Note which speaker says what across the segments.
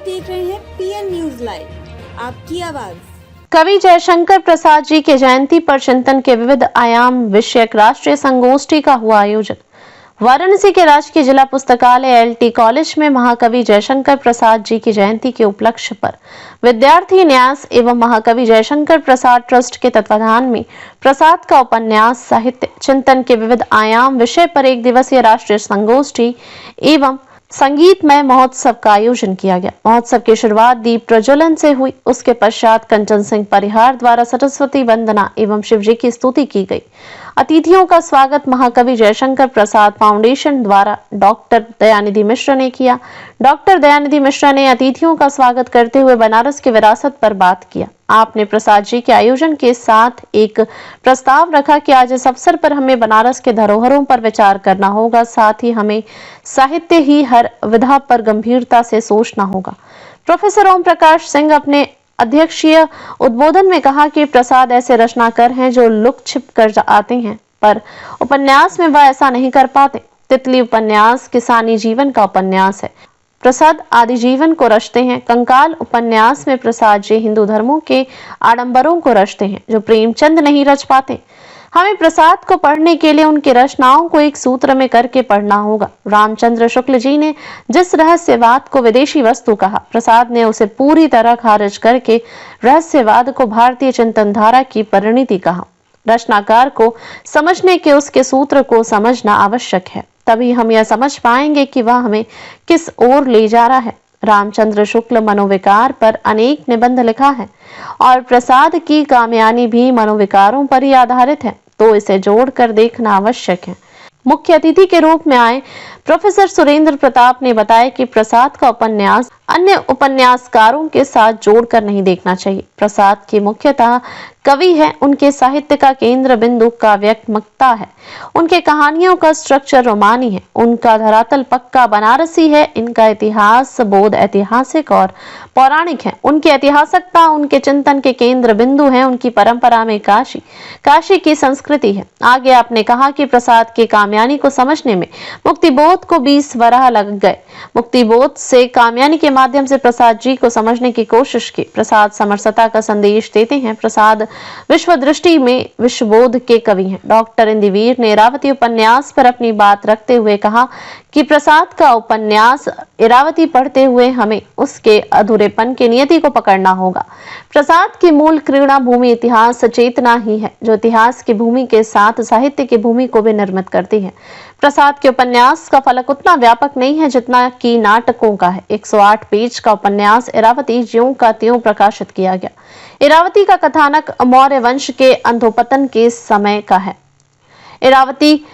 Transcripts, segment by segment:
Speaker 1: देख रहे हैं पीएन न्यूज लाइव, आपकी आवाज।
Speaker 2: कवि जयशंकर प्रसाद जी के जयंती पर चिंतन के विविध आयाम विषयक राष्ट्रीय संगोष्ठी का हुआ आयोजन। वाराणसी के राजकीय जिला पुस्तकालय एलटी कॉलेज में महाकवि जयशंकर प्रसाद जी की जयंती के उपलक्ष्य पर विद्यार्थी न्यास एवं महाकवि जयशंकर प्रसाद ट्रस्ट के तत्वाधान में प्रसाद का उपन्यास साहित्य चिंतन के विविध आयाम विषय पर एक दिवसीय राष्ट्रीय संगोष्ठी एवं संगीतमय महोत्सव का आयोजन किया गया। महोत्सव की शुरुआत दीप प्रज्वलन से हुई। उसके पश्चात कंचन सिंह परिहार द्वारा सरस्वती वंदना एवं शिव जी की स्तुति की गई। अतिथियों का स्वागत महाकवि जयशंकर प्रसाद फाउंडेशन द्वारा डॉक्टर दयानिधि मिश्र ने किया। डॉक्टर दयानिधि मिश्र ने अतिथियों का स्वागत करते हुए बनारस की विरासत पर बात किया। आपने प्रसाद जी के आयोजन के साथ एक प्रस्ताव रखा कि आज इस अवसर पर हमें बनारस के धरोहरों पर विचार करना होगा, साथ ही हमें साहित्य ही हर विधा पर गंभीरता से सोचना होगा। प्रोफेसर ओम प्रकाश सिंह अपने अध्यक्षीय उद्बोधन में कहा कि प्रसाद ऐसे रचनाकार हैं जो लुक छिप कर आते हैं, पर उपन्यास में वह ऐसा नहीं कर पाते। तितली उपन्यास किसानी जीवन का उपन्यास है। प्रसाद आदि जीवन को रचते हैं। कंकाल उपन्यास में प्रसाद जी हिंदू धर्मों के आडंबरों को रचते हैं जो प्रेमचंद नहीं रच पाते। हमें प्रसाद को पढ़ने के लिए उनकी रचनाओं को एक सूत्र में करके पढ़ना होगा। रामचंद्र शुक्ल जी ने जिस रहस्यवाद को विदेशी वस्तु कहा, प्रसाद ने उसे पूरी तरह खारिज करके रहस्यवाद को भारतीय चिंतन धारा की परिणति कहा। रचनाकार को समझने के उसके सूत्र को समझना आवश्यक है, तभी हम यह समझ पाएंगे कि वह हमें किस ओर ले जा रहा है। रामचंद्र शुक्ल मनोविकार पर अनेक निबंध लिखा है और प्रसाद की कामयानी भी मनोविकारों पर ही आधारित है, तो इसे जोड़कर देखना आवश्यक है। मुख्य अतिथि के रूप में आए प्रोफेसर सुरेंद्र प्रताप ने बताया कि प्रसाद का उपन्यास अन्य उपन्यासकारों के साथ जोड़कर नहीं देखना चाहिए। प्रसाद की मुख्यतः कवि है, उनके साहित्य का केंद्र बिंदु काव्यात्मकता है। उनके कहानियों का स्ट्रक्चर रोमानी है। उनका धरातल पक्का बनारसी है। इनका इतिहास बोध ऐतिहासिक और पौराणिक है। उनकी ऐतिहासिकता उनके चिंतन के केंद्र बिंदु है। उनकी परंपरा में काशी की संस्कृति है। आगे आपने कहा कि प्रसाद के कामयानी को समझने में मुक्तिबोध को 20 वरह लग गए। मुक्तिबोध से कामयानी के माध्यम से प्रसाद जी को समझने की कोशिश की। प्रसाद समरसता का संदेश देते हैं। प्रसाद विश्व दृष्टि में विश्वबोध के कवि हैं। डॉक्टर इंदिवीर ने इरावती उपन्यास पर अपनी बात रखते हुए कहा कि प्रसाद का उपन्यास इरावती पढ़ते हुए हमें उसके अधूरेपन की नियति को पकड़ना होगा। प्रसाद की मूल क्रीड़ा भूमि इतिहास चेतना ही है, जो इतिहास की भूमि के साथ साहित्य की भूमि को भी निर्मित करती है। प्रसाद के उपन्यास का फलक उतना व्यापक नहीं है जितना कि नाटकों का है। 108 पेज का उपन्यास इरावती ज्यों का त्यों प्रकाशित किया गया। इरावती का कथानक मौर्य वंश के अंधोपतन के समय का है। इरावती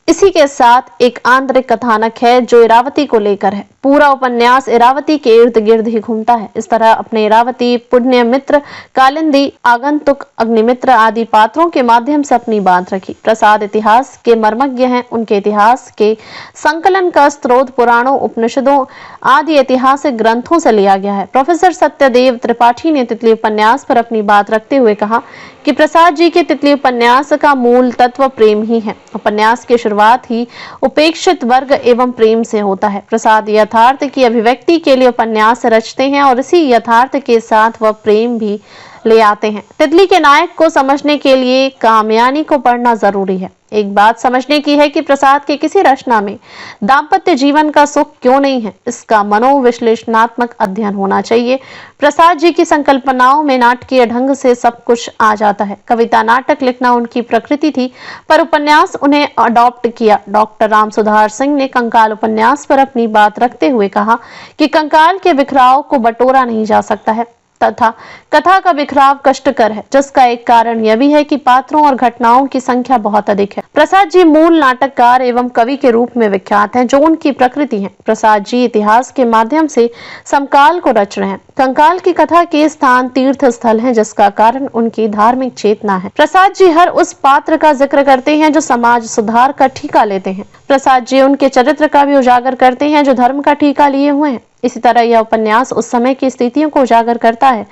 Speaker 2: इसी के साथ एक आंतरिक कथानक है जो इरावती को लेकर है। पूरा उपन्यास इरावती के इर्द गिर्द ही घूमता है। इस तरह अपने इरावती, पुण्य मित्र, कालिंदी, आगंतुक, अग्निमित्र आदि पात्रों के माध्यम से अपनी बात रखी। प्रसाद इतिहास के मर्मज्ञ हैं। उनके इतिहास के संकलन का स्रोत पुराणों, उपनिषदों आदि ऐतिहासिक ग्रंथों से लिया गया है। प्रोफेसर सत्यदेव त्रिपाठी ने तितली उपन्यास पर अपनी बात रखते हुए कहा कि प्रसाद जी के तितली उपन्यास का मूल तत्व प्रेम ही है। उपन्यास की शुरुआत ही उपेक्षित वर्ग एवं प्रेम से होता है। प्रसाद यथार्थ की अभिव्यक्ति के लिए उपन्यास रचते हैं और इसी यथार्थ के साथ वह प्रेम भी ले आते हैं। तितली के नायक को समझने के लिए कामयानी को पढ़ना जरूरी है। एक बात समझने की है कि प्रसाद के किसी रचना में दाम्पत्य जीवन का सुख क्यों नहीं है, इसका मनोविश्लेषणात्मक अध्ययन होना चाहिए। प्रसाद जी की संकल्पनाओं में नाटकीय ढंग से सब कुछ आ जाता है। कविता, नाटक लिखना उनकी प्रकृति थी, पर उपन्यास उन्हें अडॉप्ट किया। डॉक्टर राम सुधार सिंह ने कंकाल उपन्यास पर अपनी बात रखते हुए कहा कि कंकाल के बिखराव को बटोरा नहीं जा सकता है तथा कथा का बिखराव कष्टकर है, जिसका एक कारण यह भी है कि पात्रों और घटनाओं की संख्या बहुत अधिक है। प्रसाद जी मूल नाटककार एवं कवि के रूप में विख्यात हैं, जो उनकी प्रकृति है। प्रसाद जी इतिहास के माध्यम से समकाल को रच रहे हैं। कंकाल की कथा के स्थान तीर्थ स्थल है, जिसका कारण उनकी धार्मिक चेतना है। प्रसाद जी हर उस पात्र का जिक्र करते हैं जो समाज सुधार का ठीका लेते हैं। प्रसाद जी उनके चरित्र का भी उजागर करते हैं जो धर्म का ठीका लिए हुए हैं। इसी तरह यह उपन्यास उस समय की स्थितियों को उजागर करता है।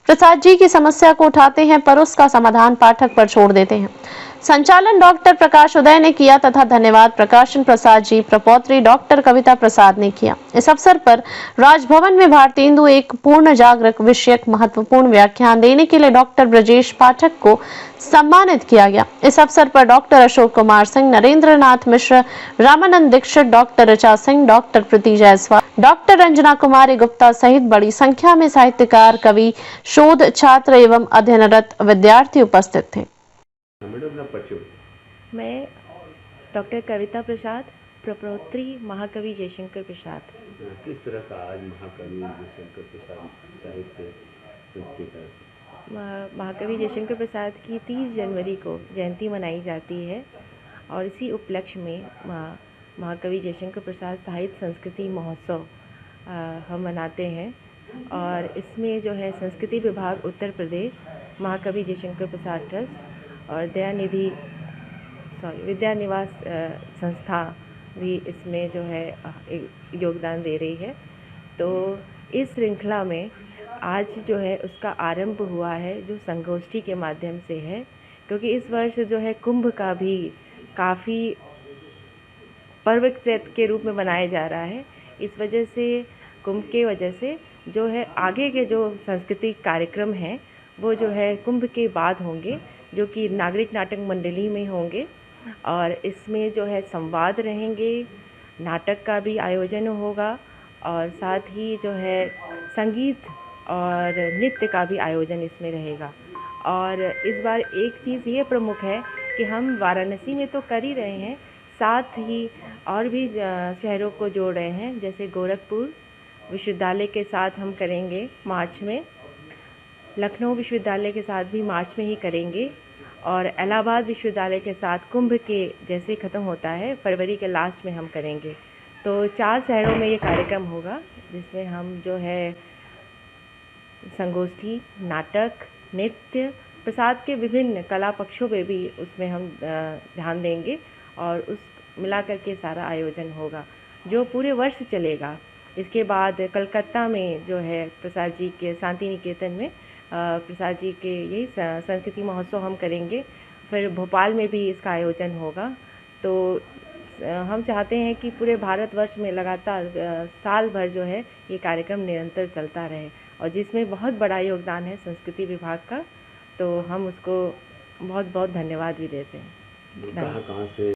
Speaker 2: प्रसाद जी की समस्या को उठाते हैं पर उसका समाधान पाठक पर छोड़ देते हैं। संचालन डॉक्टर प्रकाश उदय ने किया तथा धन्यवाद प्रकाशन प्रसाद जी प्रपौत्री डॉक्टर कविता प्रसाद ने किया। इस अवसर पर राजभवन में भारतेंदु एक पूर्ण जागृत विषयक महत्वपूर्ण व्याख्यान देने के लिए डॉक्टर ब्रजेश पाठक को सम्मानित किया गया। इस अवसर पर doctor Ashok Kumar Singh, Narendra Nath Mishra, Ramanand Dixit, doctor Richa Singh, doctor प्रीति जायसवाल, डॉक्टर रंजना कुमारी गुप्ता सहित बड़ी संख्या में साहित्यकार, कवि, शोध छात्र एवं अध्ययनरत विद्यार्थी उपस्थित थे।
Speaker 3: मैं डॉक्टर कविता प्रसाद, प्रपौत्री महाकवि जयशंकर प्रसाद।
Speaker 4: किस तरह का आज महाकवि जयशंकर प्रसाद साहित्य संस्कृति का?
Speaker 3: महाकवि जयशंकर प्रसाद की 30 जनवरी को जयंती मनाई जाती है और इसी उपलक्ष्य में महाकवि जयशंकर प्रसाद साहित्य संस्कृति महोत्सव हम मनाते हैं। और इसमें जो है संस्कृति विभाग उत्तर प्रदेश, महाकवि जयशंकर प्रसाद ट्रस्ट और विद्या निवास संस्था भी इसमें जो है योगदान दे रही है। तो इस श्रृंखला में आज जो है उसका आरंभ हुआ है जो संगोष्ठी के माध्यम से है, क्योंकि इस वर्ष जो है कुंभ का भी काफ़ी पर्व के रूप में मनाया जा रहा है। इस वजह से कुंभ के वजह से जो है आगे के जो सांस्कृतिक कार्यक्रम हैं वो जो है कुंभ के बाद होंगे, जो कि नागरिक नाटक मंडली में होंगे। और इसमें जो है संवाद रहेंगे, नाटक का भी आयोजन होगा और साथ ही जो है संगीत और नृत्य का भी आयोजन इसमें रहेगा। और इस बार एक चीज़ ये प्रमुख है कि हम वाराणसी में तो कर ही रहे हैं, साथ ही और भी शहरों को जोड़ रहे हैं। जैसे गोरखपुर विश्वविद्यालय के साथ हम करेंगे मार्च में, लखनऊ विश्वविद्यालय के साथ भी मार्च में ही करेंगे और इलाहाबाद विश्वविद्यालय के साथ कुंभ के जैसे ख़त्म होता है फरवरी के लास्ट में हम करेंगे। तो 4 शहरों में ये कार्यक्रम होगा जिसमें हम जो है संगोष्ठी, नाटक, नृत्य, प्रसाद के विभिन्न कला पक्षों पे भी उसमें हम ध्यान देंगे और उस मिला करके सारा आयोजन होगा जो पूरे वर्ष चलेगा। इसके बाद कलकत्ता में जो है प्रसाद जी के शांति निकेतन में प्रसाद जी के यही संस्कृति महोत्सव हम करेंगे। फिर भोपाल में भी इसका आयोजन होगा। तो हम चाहते हैं कि पूरे भारतवर्ष में लगातार साल भर जो है ये कार्यक्रम निरंतर चलता रहे और जिसमें बहुत बड़ा योगदान है संस्कृति विभाग का, तो हम उसको बहुत बहुत धन्यवाद भी देते हैं।
Speaker 4: कहाँ से